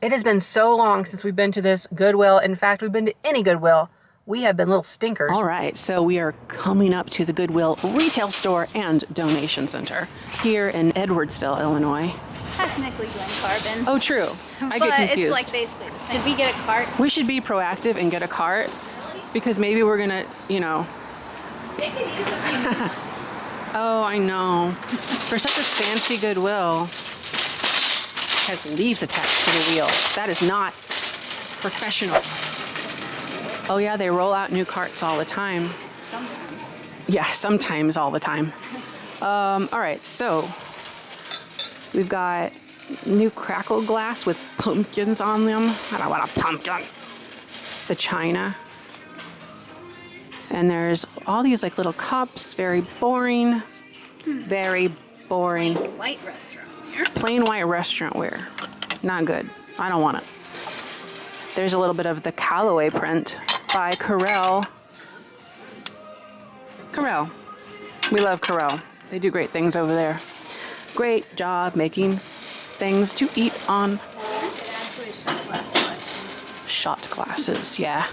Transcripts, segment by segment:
It has been so long since we've been to this Goodwill. In fact, we've been to any Goodwill. We have been little stinkers. All right, so we are coming up to the Goodwill retail store and donation center here in Edwardsville, Illinois. Technically Glen Carbon. Oh, true. I get confused. But it's like basically the same. Did we get a cart? We should be proactive and get a cart because maybe we're gonna, you know. They could use a few. Oh, I know. For such a fancy Goodwill, it has leaves attached to the wheels. That is not professional. Oh yeah, they roll out new carts all the time. Sometimes. Yeah, sometimes all the time. All right, so we've got new crackle glass with pumpkins on them. I don't want a pumpkin. The china. And there's all these like little cups, very boring. Very boring. Plain white restaurant ware. Plain white restaurant ware. Not good. I don't want it. There's a little bit of the Callaway print by Corel. Corel. We love Corel. They do great things over there. Great job making things to eat on. Shot glasses, yeah.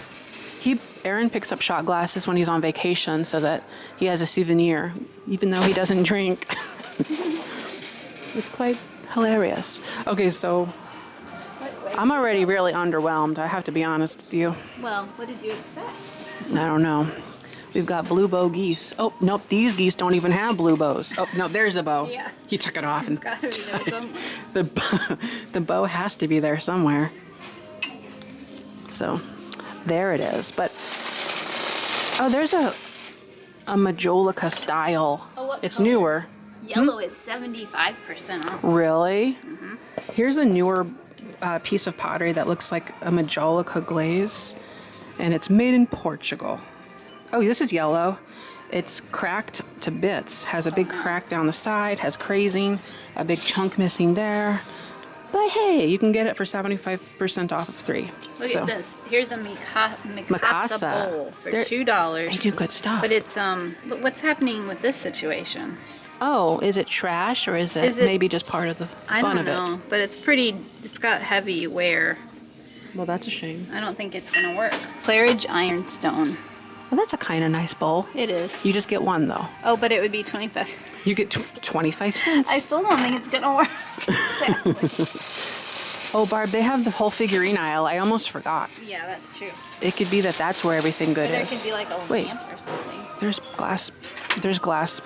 Aaron picks up shot glasses when he's on vacation so that he has a souvenir, even though he doesn't drink. It's quite hilarious. Okay, so I'm already really underwhelmed, I have to be honest with you. Well, what did you expect? I don't know. We've got blue bow geese. Oh, nope, these geese don't even have blue bows. Oh, no, there's the bow. Yeah. He took it off. It's gotta be there somewhere. The bow has to be there somewhere. So, there it is. But, oh, there's a Majolica style. Oh, what it's color? newer. Yellow is 75% off. Really? Mm-hmm. Here's a newer piece of pottery that looks like a Majolica glaze. And it's made in Portugal. Oh, this is yellow. It's cracked to bits. Has a big crack down the side, has crazing, a big chunk missing there. But hey, you can get it for 75% off of 3. Look at this. Here's a Mikasa bowl for $2. They do good stuff. But it's but what's happening with this situation? Oh, is it trash or is it maybe just part of the fun of it? I don't know, but it's pretty. It's got heavy wear. Well, that's a shame. I don't think it's gonna work. Claridge Ironstone. Well, that's a kind of nice bowl. It is. You just get one though. Oh, but it would be 25. You get 25 cents. I still don't think it's gonna work. Exactly. Oh, Barb, they have the whole figurine aisle. I almost forgot. Yeah, that's true. It could be that that's where everything good Or there is. could be like a lamp or something. There's glass. There's glass.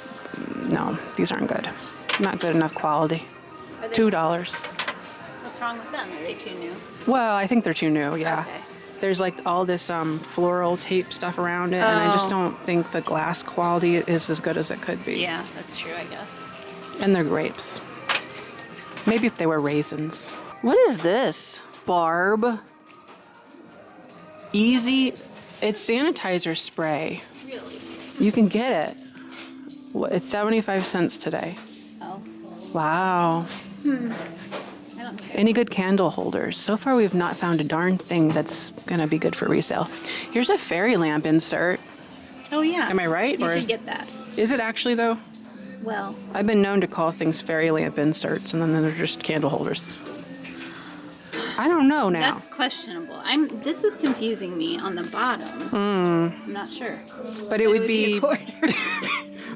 No, these aren't good. Not good enough quality. $2. What's wrong with them? Are they too new? Well, I think they're too new, yeah. Okay. There's like all this floral tape stuff around it, and I just don't think the glass quality is as good as it could be. Yeah, that's true, I guess. And they're grapes. Maybe if they were raisins. What is this, Barb? Easy. It's sanitizer spray. Really? You can get it. It's 75 cents today. Oh. Wow. I don't care. Any good candle holders? So far we've not found a darn thing that's gonna be good for resale. Here's a fairy lamp insert. Oh yeah. Am I right? You should get that. Is it actually though? Well. I've been known to call things fairy lamp inserts and then they're just candle holders. I don't know now. That's questionable. This is confusing me on the bottom. I'm not sure. But it would be a quarter.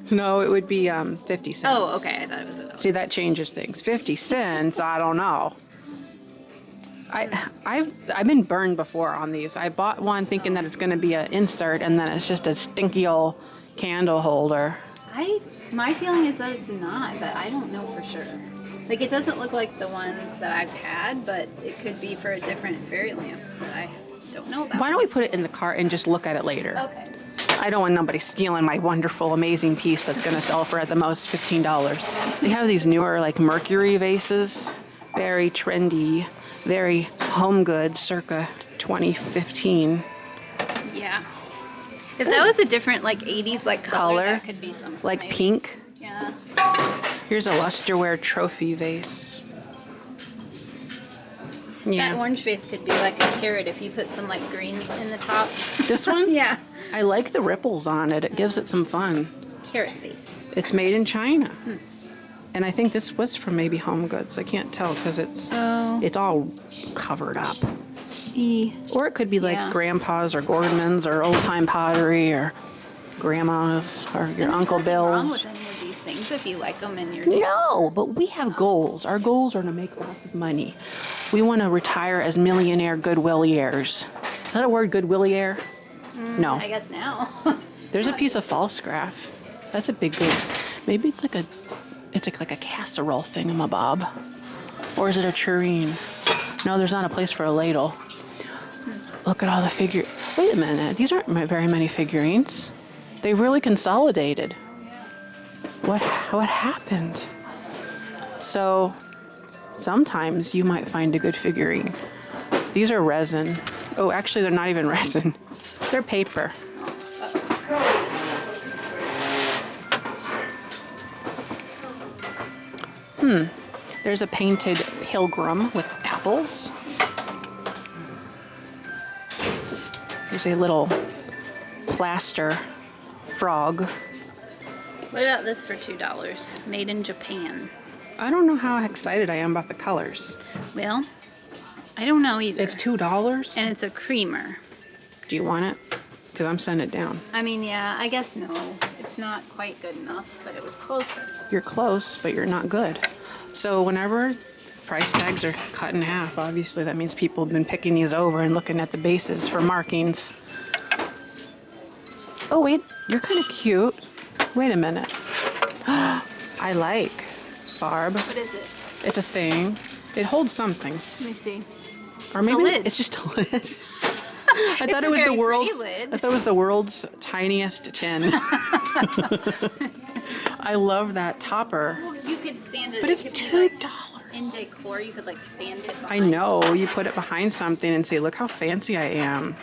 No, it would be 50 cents. Oh, okay. I thought it was a. See, that changes things. 50 cents, I don't know. I've been burned before on these. I bought one thinking that it's going to be an insert, and then it's just a stinky old candle holder. My feeling is that it's not, but I don't know for sure. Like, it doesn't look like the ones that I've had, but it could be for a different fairy lamp that I don't know about. Why don't we put it in the cart and just look at it later? Okay. I don't want nobody stealing my wonderful, amazing piece that's going to sell for at the most $15. They have these newer, like, mercury vases. Very trendy, very home goods, circa 2015. Yeah. If that was a different, like, 80s, like, color, that could be something. Like maybe. pink. Yeah. Here's a lusterware trophy vase. Yeah. That orange vase could be like a carrot if you put some like green in the top. This one? Yeah. I like the ripples on it. It gives it some fun. Carrot vase. It's made in China. And I think this was from maybe Home Goods. I can't tell because it's all covered up. Or it could be like Grandpa's or Gordon's or old time pottery or Grandma's or your Uncle Bill's. Wrong with any of these things if you like them in your No, but we have goals. Our goals are to make lots of money. We want to retire as millionaire Goodwilliers. Is that a word, Goodwillier? No. I guess now. There's a piece of false graph. That's a big good. Maybe it's like a casserole thingamabob. Or is it a tureen? No, there's not a place for a ladle. Look at all the figure. Wait a minute. These aren't very many figurines. They really consolidated. What happened? So sometimes you might find a good figurine. These are resin. Oh, actually, they're not even resin. They're paper. There's a painted pilgrim with apples. There's a little plaster frog. What about this for $2? Made in Japan. I don't know how excited I am about the colors. Well, I don't know either. It's $2? And it's a creamer. Do you want it? Because I'm sending it down. I mean, yeah, I guess no. It's not quite good enough, but it was closer. You're close, but you're not good. So whenever price tags are cut in half, obviously that means people have been picking these over and looking at the bases for markings. Oh wait, you're kind of cute. Wait a minute. I like Barb. What is it? It's a thing. It holds something. Let me see. Or maybe lid. it's just a lid. I thought it was the world's. lid. I thought it was the world's tiniest tin. I love that topper. Well, you could stand it. But it's it could $2. be like in decor, you could like stand it behind. I know. You put it behind something and say, "Look how fancy I am."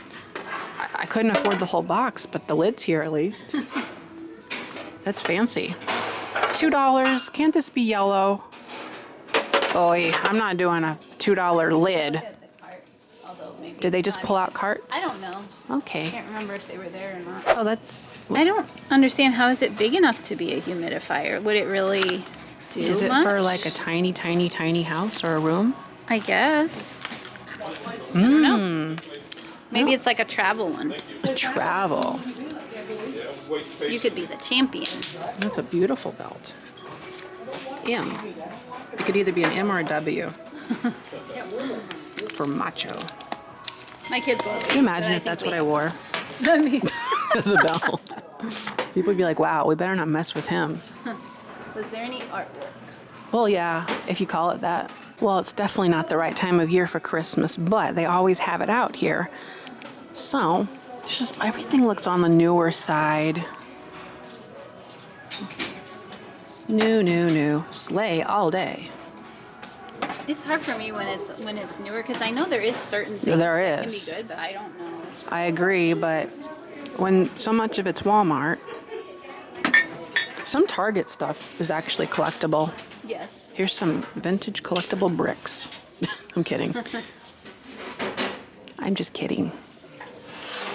I couldn't afford the whole box, but the lid's here at least. That's fancy. $2. Can't this be yellow? Oh, I'm not doing a $2 lid. Did they just pull out carts? I don't know. Okay. I can't remember if they were there or not. Oh, that's. I don't understand, how is it big enough to be a humidifier? Would it really do Is it much? for like a tiny, tiny, tiny house or a room? I guess. I don't know. Maybe it's like a travel one. A travel. You could be the champion. That's a beautiful belt. M. It could either be an M or a W. For macho. My kids love these. Can you imagine if that's what I wore I mean, as a belt? People would be like, wow, we better not mess with him. was there any artwork? Well, yeah, if you call it that. Well, it's definitely not the right time of year for Christmas, but they always have it out here. So, it's just everything looks on the newer side. New. Slay all day. It's hard for me when it's newer because I know there is certain things There that is. can be good, but I don't know. I agree, but when so much of it's Walmart, some Target stuff is actually collectible. Yes. Here's some vintage collectible bricks. I'm kidding. I'm just kidding.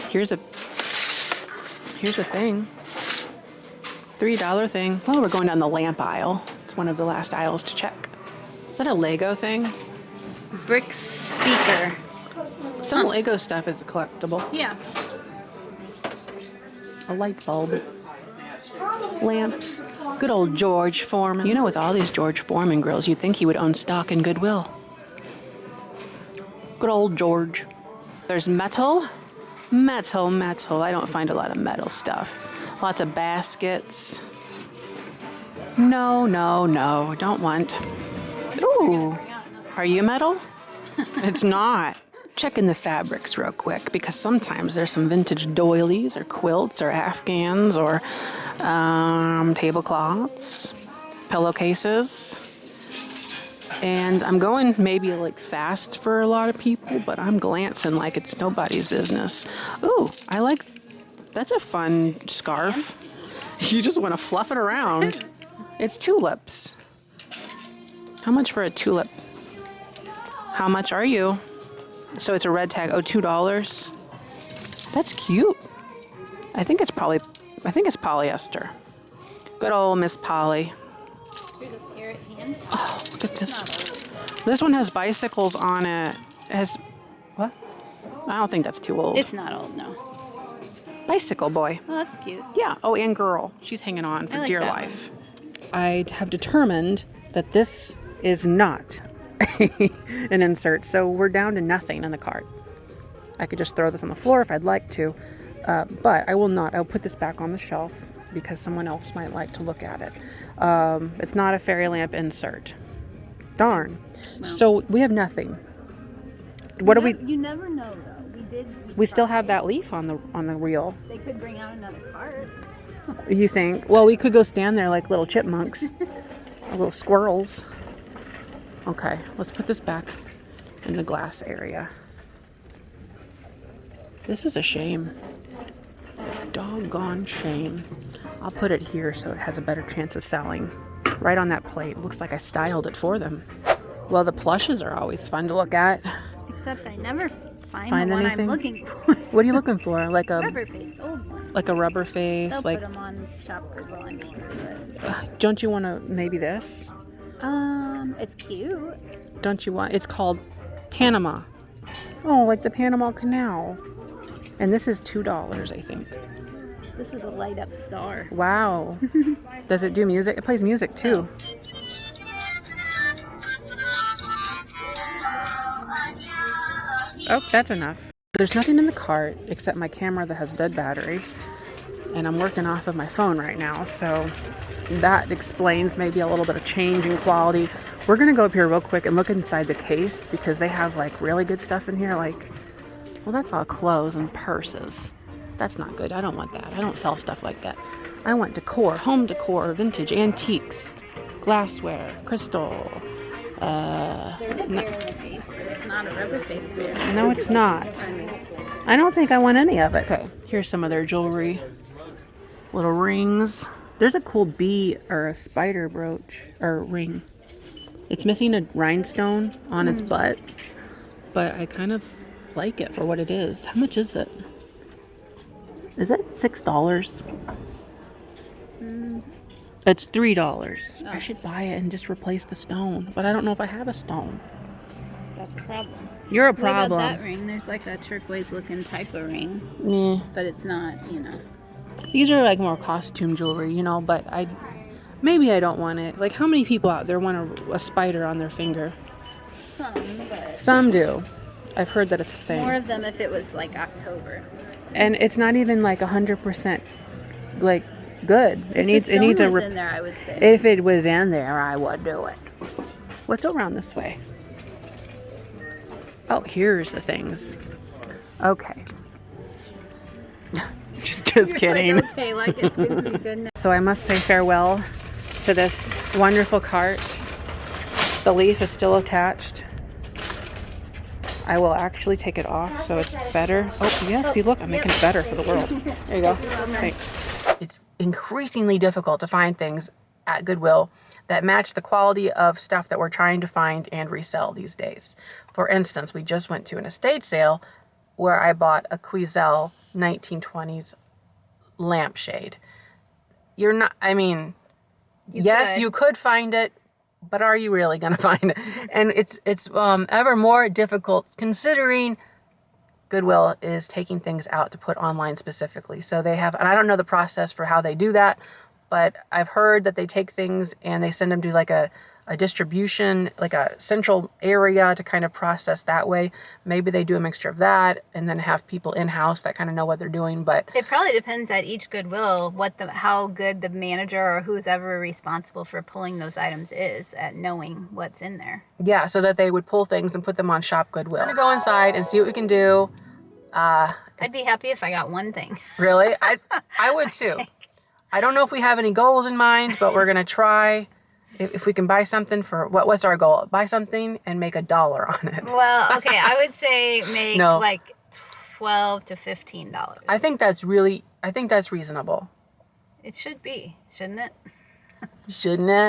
Here's a thing. $3 thing. Well, we're going down the lamp aisle. It's one of the last aisles to check. Is that a Lego thing? Brick speaker. Some Lego stuff is collectible. Yeah. A light bulb. Lamps. Good old George Foreman. You know, with all these George Foreman grills, you'd think he would own stock in Goodwill. Good old George. There's metal. Metal. I don't find a lot of metal stuff. Lots of baskets. No. Don't want. Ooh. Are you metal? It's not. Checking the fabrics real quick because sometimes there's some vintage doilies or quilts or afghans or tablecloths, pillowcases. And I'm going maybe like fast for a lot of people, but I'm glancing like it's nobody's business. Ooh, I like, that's a fun scarf. You just want to fluff it around. It's tulips. How much for a tulip? How much are you? So it's a red tag. Oh, $2. That's cute. I think it's polyester. Good old Miss Polly. Here's a parrot hand. Oh, look at It's this. not old. This one has bicycles on it. It has, what? I don't think that's too old. It's not old, no. Bicycle boy. Oh, that's cute. Yeah. Oh, and girl. She's hanging on for I like dear that life. I have determined that this is not an insert, so we're down to nothing in the cart. I could just throw this on the floor if I'd like to, but I will not. I'll put this back on the shelf because someone else might like to look at it. It's not a fairy lamp insert. Darn. Well. So we have nothing. What do we? You never know, though. We still have that leaf on the reel. They could bring out another cart. You think? Well, we could go stand there like little chipmunks, or little squirrels. Okay, let's put this back in the glass area. This is a shame. Doggone shame. I'll put it here so it has a better chance of selling. Right on that plate. Looks like I styled it for them. Well, the plushes are always fun to look at. Except I never find the one anything? I'm looking for. What are you looking for? Like a Rubber face, old one. like a rubber face? They'll Like, put them on Shop Goodwill, I'm sure. don't you want to maybe this? But, it's cute. Don't you want? It's called Panama. Oh, like the Panama Canal. And this is $2, I think. This is a light up star. Wow. Does it do music? It plays music too. Oh, that's enough. There's nothing in the cart except my camera that has dead battery. And I'm working off of my phone right now, so that explains maybe a little bit of change in quality. We're gonna go up here real quick and look inside the case because they have like really good stuff in here. Like, well, that's all clothes and purses. That's not good. I don't want that. I don't sell stuff like that. I want decor, home decor, vintage, antiques, glassware, crystal. There's a bear face, but it's not a rubber face bear. No, it's not. I don't think I want any of it. Okay, here's some of their jewelry. Little rings. There's a cool bee or a spider brooch or ring. It's missing a rhinestone on its butt, but I kind of like it for what it is. How much is it? Is it $6? It's $3. I should buy it and just replace the stone, but I don't know if I have a stone. That's a problem. You're a What about problem. that ring? There's like a turquoise looking type of ring, Yeah. but it's not, These are like more costume jewelry, but maybe I don't want it. Like, how many people out there want a spider on their finger? Some, but Some do. I've heard that it's a thing. more of them if it was like October. And it's not even like 100% like good. It needs If the a stone was in there, I would say. if it was in there, I would do it. What's around this way? Oh, here's the things. Okay. just kidding. Like, okay, like it's gonna be good now. So I must say farewell to this wonderful cart. The leaf is still attached. I will actually take it off so it's better. Oh, yeah, see, look, I'm making it better for the world. There you go. Thanks. It's increasingly difficult to find things at Goodwill that match the quality of stuff that we're trying to find and resell these days. For instance, we just went to an estate sale where I bought a Quezel 1920s lampshade. You're not, yes, could. you could find it, but are you really going to find it? And it's ever more difficult considering Goodwill is taking things out to put online specifically. So they have, and I don't know the process for how they do that, but I've heard that they take things and they send them to like a distribution, like a central area to kind of process that way. Maybe they do a mixture of that and then have people in-house that kind of know what they're doing. But It probably depends at each Goodwill how good the manager or who's ever responsible for pulling those items is at knowing what's in there. yeah, so that they would pull things and put them on Shop Goodwill. We're gonna go inside and see what we can do. I'd be happy if I got one thing. Really? I would too. I don't know if we have any goals in mind, but we're gonna try. If we can buy something for, what's our goal? Buy something and make $1 on it. Well, okay, I would say make No. like $12 to $15. I think that's reasonable. It should be, shouldn't it? Shouldn't it?